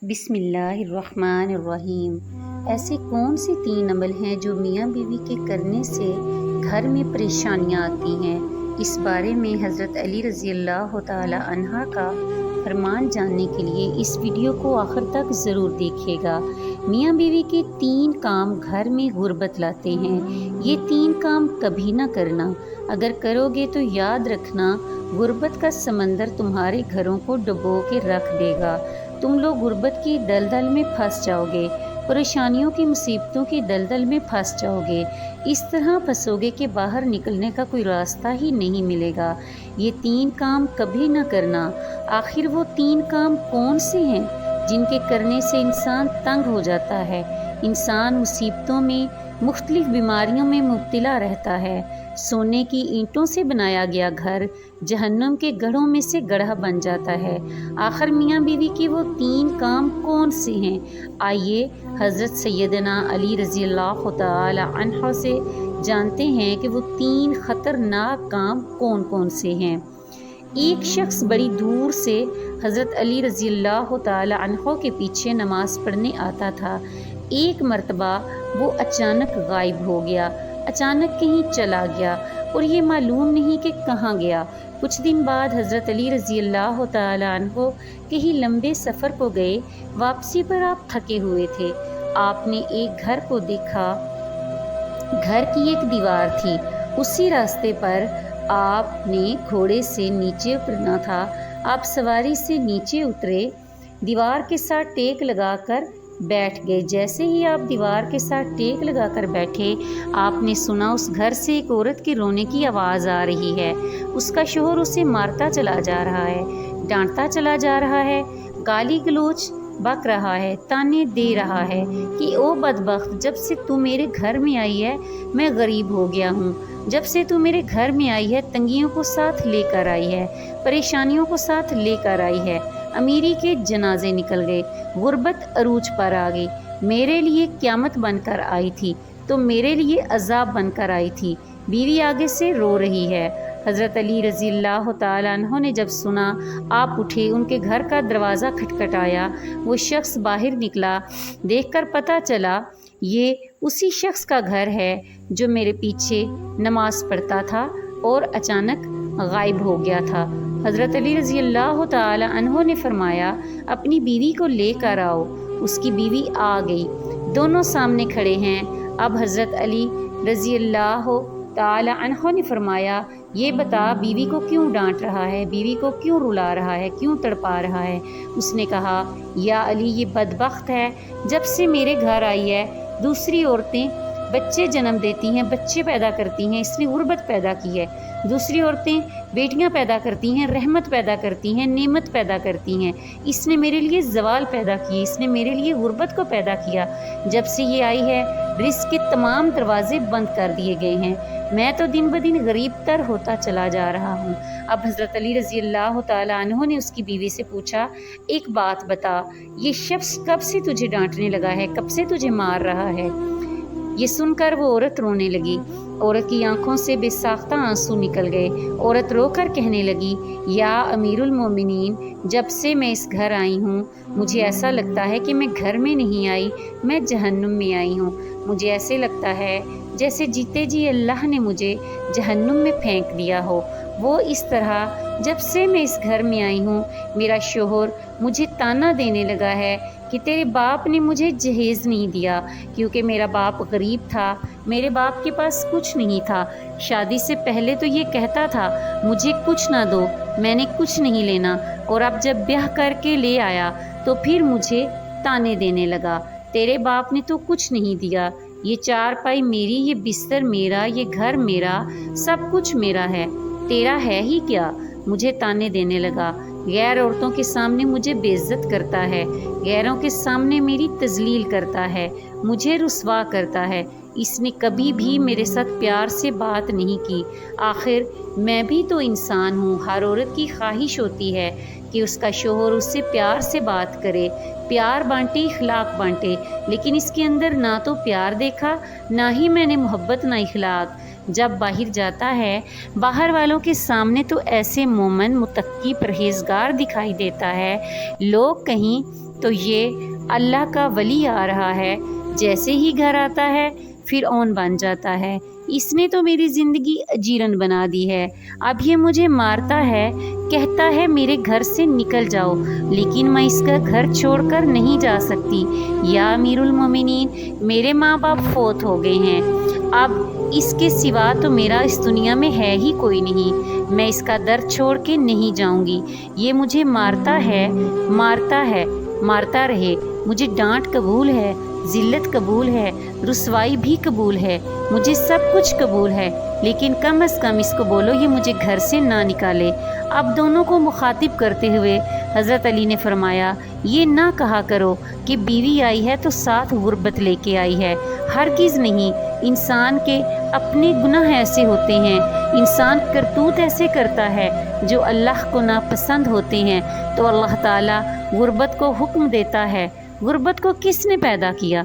بسم اللہ الرحمن الرحیم۔ ایسے کون سے 3 عمل ہیں جو میاں بیوی کے کرنے سے گھر میں پریشانیاں آتی ہیں؟ اس بارے میں حضرت علی رضی اللہ تعالی عنہ کا فرمان جاننے کے لیے اس ویڈیو کو آخر تک ضرور دیکھیے گا۔ میاں بیوی کے 3 کام گھر میں غربت لاتے ہیں۔ یہ 3 کام کبھی نہ کرنا، اگر کرو گے تو یاد رکھنا غربت کا سمندر تمہارے گھروں کو ڈبو کے رکھ دے گا۔ تم لوگ غربت کی دلدل میں پھنس جاؤ گے، پریشانیوں کی مصیبتوں کی دلدل میں پھنس جاؤ گے، اس طرح پھنسو گے کہ باہر نکلنے کا کوئی راستہ ہی نہیں ملے گا۔ یہ 3 کام کبھی نہ کرنا۔ آخر وہ 3 کام کون سے ہیں جن کے کرنے سے انسان تنگ ہو جاتا ہے، انسان مصیبتوں میں، مختلف بیماریوں میں مبتلا رہتا ہے؟ سونے کی اینٹوں سے بنایا گیا گھر جہنم کے گڑھوں میں سے گڑھا بن جاتا ہے۔ آخر میاں بیوی کے وہ 3 کام کون سے ہیں؟ آئیے حضرت سیدنا علی رضی اللہ تعالی عنہ سے جانتے ہیں کہ وہ 3 خطرناک کام کون کون سے ہیں۔ ایک شخص بڑی دور سے حضرت علی رضی اللہ تعالی عنہ کے پیچھے نماز پڑھنے آتا تھا۔ ایک مرتبہ وہ اچانک غائب ہو گیا، اچانک کہیں چلا گیا اور یہ معلوم نہیں کہ کہاں گیا۔ کچھ دن بعد حضرت علی رضی اللہ تعالی عنہ کہیں لمبے سفر کو گئے، واپسی پر آپ تھکے ہوئے تھے۔ آپ نے ایک گھر کو دیکھا، گھر کی ایک دیوار تھی، اسی راستے پر آپ نے گھوڑے سے نیچے اترنا تھا۔ آپ سواری سے نیچے اترے، دیوار کے ساتھ ٹیک لگا کر بیٹھ گئے۔ جیسے ہی آپ دیوار کے ساتھ ٹیک لگا کر بیٹھے، آپ نے سنا اس گھر سے ایک عورت کے رونے کی آواز آ رہی ہے۔ اس کا شوہر اسے مارتا چلا جا رہا ہے، ڈانٹتا چلا جا رہا ہے، گالی گلوچ بک رہا ہے، تانے دے رہا ہے کہ او بدبخت، جب سے تو میرے گھر میں آئی ہے میں غریب ہو گیا ہوں، جب سے تو میرے گھر میں آئی ہے تنگیوں کو ساتھ لے کر آئی ہے، پریشانیوں کو ساتھ لے کر آئی ہے، امیری کے جنازے نکل گئے، غربت عروج پر آ گئی، میرے لیے قیامت بن کر آئی تھی تو میرے لیے عذاب بن کر آئی تھی۔ بیوی آگے سے رو رہی ہے۔ حضرت علی رضی اللہ تعالیٰ عنہ نے جب سنا، آپ اٹھے، ان کے گھر کا دروازہ کھٹکھٹایا، وہ شخص باہر نکلا، دیکھ کر پتہ چلا یہ اسی شخص کا گھر ہے جو میرے پیچھے نماز پڑھتا تھا اور اچانک غائب ہو گیا تھا۔ حضرت علی رضی اللہ تعالی عنہ نے فرمایا، اپنی بیوی کو لے کر آؤ۔ اس کی بیوی آ گئی، دونوں سامنے کھڑے ہیں۔ اب حضرت علی رضی اللہ تعالی عنہ نے فرمایا، یہ بتا بیوی کو کیوں ڈانٹ رہا ہے، بیوی کو کیوں رلا رہا ہے، کیوں تڑپا رہا ہے؟ اس نے کہا، یا علی، یہ بدبخت ہے، جب سے میرے گھر آئی ہے دوسری عورتیں بچے جنم دیتی ہیں، بچے پیدا کرتی ہیں، اس نے غربت پیدا کی ہے۔ دوسری عورتیں بیٹیاں پیدا کرتی ہیں، رحمت پیدا کرتی ہیں، نعمت پیدا کرتی ہیں، اس نے میرے لیے زوال پیدا کی، اس نے میرے لیے غربت کو پیدا کیا۔ جب سے یہ آئی ہے رزق کے تمام دروازے بند کر دیے گئے ہیں، میں تو دن بدن غریب تر ہوتا چلا جا رہا ہوں۔ اب حضرت علی رضی اللہ تعالی عنہ نے اس کی بیوی سے پوچھا، ایک بات بتا، یہ شخص کب سے تجھے ڈانٹنے لگا ہے، کب سے تجھے مار رہا ہے؟ یہ سن کر وہ عورت رونے لگی۔ عورت کی آنکھوں سے بے ساختہ آنسو نکل گئے۔ عورت رو کر کہنے لگی، یا امیر المومنین، جب سے میں اس گھر آئی ہوں مجھے ایسا لگتا ہے کہ میں گھر میں نہیں آئی، میں جہنم میں آئی ہوں۔ مجھے ایسے لگتا ہے جیسے جیتے جی اللہ نے مجھے جہنم میں پھینک دیا ہو۔ وہ اس طرح جب سے میں اس گھر میں آئی ہوں میرا شوہر مجھے تانا دینے لگا ہے کہ تیرے باپ نے مجھے جہیز نہیں دیا، کیونکہ میرا باپ غریب تھا، میرے باپ کے پاس کچھ نہیں تھا۔ شادی سے پہلے تو یہ کہتا تھا مجھے کچھ نہ دو، میں نے کچھ نہیں لینا، اور اب جب بیاہ کر کے لے آیا تو پھر مجھے تانے دینے لگا، تیرے باپ نے تو کچھ نہیں دیا، یہ چارپائی میری، یہ بستر میرا، یہ گھر میرا، سب کچھ میرا ہے، تیرا ہے ہی کیا؟ مجھے تانے دینے لگا، غیر عورتوں کے سامنے مجھے بے عزت کرتا ہے، غیروں کے سامنے میری تذلیل کرتا ہے، مجھے رسوا کرتا ہے۔ اس نے کبھی بھی میرے ساتھ پیار سے بات نہیں کی۔ آخر میں بھی تو انسان ہوں، ہر عورت کی خواہش ہوتی ہے کہ اس کا شوہر اس سے پیار سے بات کرے، پیار بانٹے، اخلاق بانٹے، لیکن اس کے اندر نہ تو پیار دیکھا، نہ ہی میں نے محبت، نہ اخلاق۔ جب باہر جاتا ہے باہر والوں کے سامنے تو ایسے مومن، متقی، پرہیزگار دکھائی دیتا ہے، لوگ کہیں تو یہ اللہ کا ولی آ رہا ہے، جیسے ہی گھر آتا ہے فرعون بن جاتا ہے، اس نے تو میری زندگی اجیرن بنا دی ہے، اب یہ مجھے مارتا ہے، کہتا ہے میرے گھر سے نکل جاؤ، لیکن میں اس کا گھر چھوڑ کر نہیں جا سکتی۔ یا امیر المومنین، میرے ماں باپ فوت ہو گئے ہیں، اب اس کے سوا تو میرا اس دنیا میں ہے ہی کوئی نہیں، میں اس کا در چھوڑ کے نہیں جاؤں گی، یہ مجھے مارتا ہے، مارتا رہے، مجھے ڈانٹ قبول ہے، ذلت قبول ہے، رسوائی بھی قبول ہے، مجھے سب کچھ قبول ہے، لیکن کم از کم اس کو بولو یہ مجھے گھر سے نہ نکالے۔ اب دونوں کو مخاطب کرتے ہوئے حضرت علی نے فرمایا، یہ نہ کہا کرو کہ بیوی آئی ہے تو ساتھ غربت لے کے آئی ہے، ہرگز نہیں، انسان کے اپنے گناہ ایسے ہوتے ہیں، انسان کرتوت ایسے کرتا ہے جو اللہ کو ناپسند ہوتے ہیں، تو اللہ تعالیٰ غربت کو حکم دیتا ہے۔ غربت کو کس نے پیدا کیا؟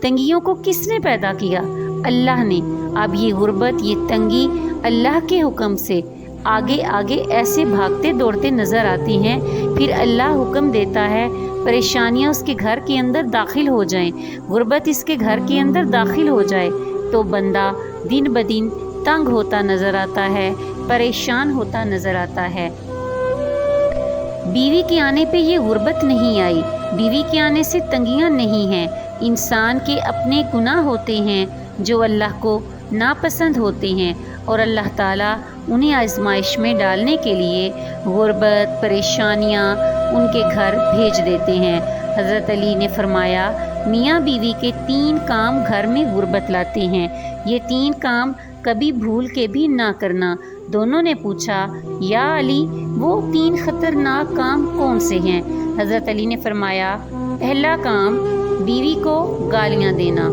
تنگیوں کو کس نے پیدا کیا؟ اللہ نے۔ اب یہ غربت، یہ تنگی اللہ کے حکم سے آگے آگے ایسے بھاگتے دوڑتے نظر آتی ہیں، پھر اللہ حکم دیتا ہے پریشانیاں اس کے گھر کے اندر داخل ہو جائیں، غربت اس کے گھر کے اندر داخل ہو جائے، تو بندہ دن بدن تنگ ہوتا نظر آتا ہے، پریشان ہوتا نظر آتا ہے۔ بیوی کے آنے پہ یہ غربت نہیں آئی، بیوی کے آنے سے تنگیاں نہیں ہیں، انسان کے اپنے گناہ ہوتے ہیں جو اللہ کو ناپسند ہوتے ہیں، اور اللہ تعالیٰ انہیں آزمائش میں ڈالنے کے لیے غربت، پریشانیاں ان کے گھر بھیج دیتے ہیں۔ حضرت علی نے فرمایا، میاں بیوی کے 3 کام گھر میں غربت لاتے ہیں، یہ 3 کام کبھی بھول کے بھی نہ کرنا۔ دونوں نے پوچھا، یا علی وہ 3 خطرناک کام کون سے ہیں؟ حضرت علی نے فرمایا، پہلا کام بیوی کو گالیاں دینا،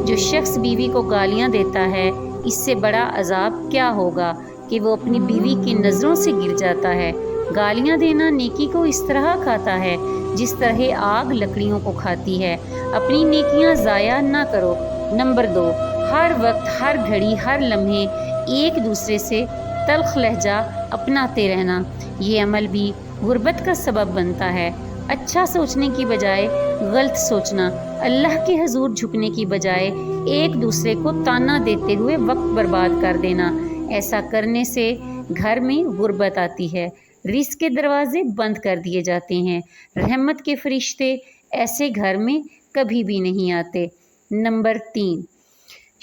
جو شخص بیوی کو گالیاں دیتا ہے اس سے بڑا عذاب کیا ہوگا کہ وہ اپنی بیوی کی نظروں سے گر جاتا ہے۔ گالیاں دینا نیکی کو اس طرح کھاتا ہے جس طرح آگ لکڑیوں کو کھاتی ہے، اپنی نیکیاں ضائع نہ کرو۔ نمبر 2، ہر وقت، ہر گھڑی، ہر لمحے ایک دوسرے سے تلخ لہجہ اپناتے رہنا، یہ عمل بھی غربت کا سبب بنتا ہے۔ اچھا سوچنے کی بجائے غلط سوچنا، اللہ کے حضور جھکنے کی بجائے ایک دوسرے کو تانا دیتے ہوئے وقت برباد کر دینا، ایسا کرنے سے گھر میں غربت آتی ہے، رزق کے دروازے بند کر دیے جاتے ہیں، رحمت کے فرشتے ایسے گھر میں کبھی بھی نہیں آتے۔ نمبر 3،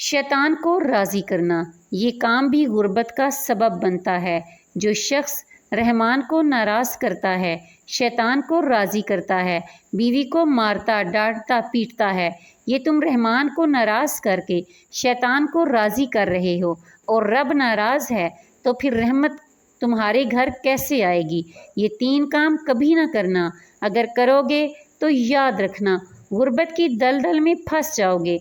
شیطان کو راضی کرنا، یہ کام بھی غربت کا سبب بنتا ہے۔ جو شخص رحمان کو ناراض کرتا ہے، شیطان کو راضی کرتا ہے، بیوی کو مارتا، ڈانٹتا، پیٹتا ہے، یہ تم رحمان کو ناراض کر کے شیطان کو راضی کر رہے ہو، اور رب ناراض ہے تو پھر رحمت تمہارے گھر کیسے آئے گی؟ یہ 3 کام کبھی نہ کرنا، اگر کرو گے تو یاد رکھنا غربت کی دلدل میں پھنس جاؤ گے۔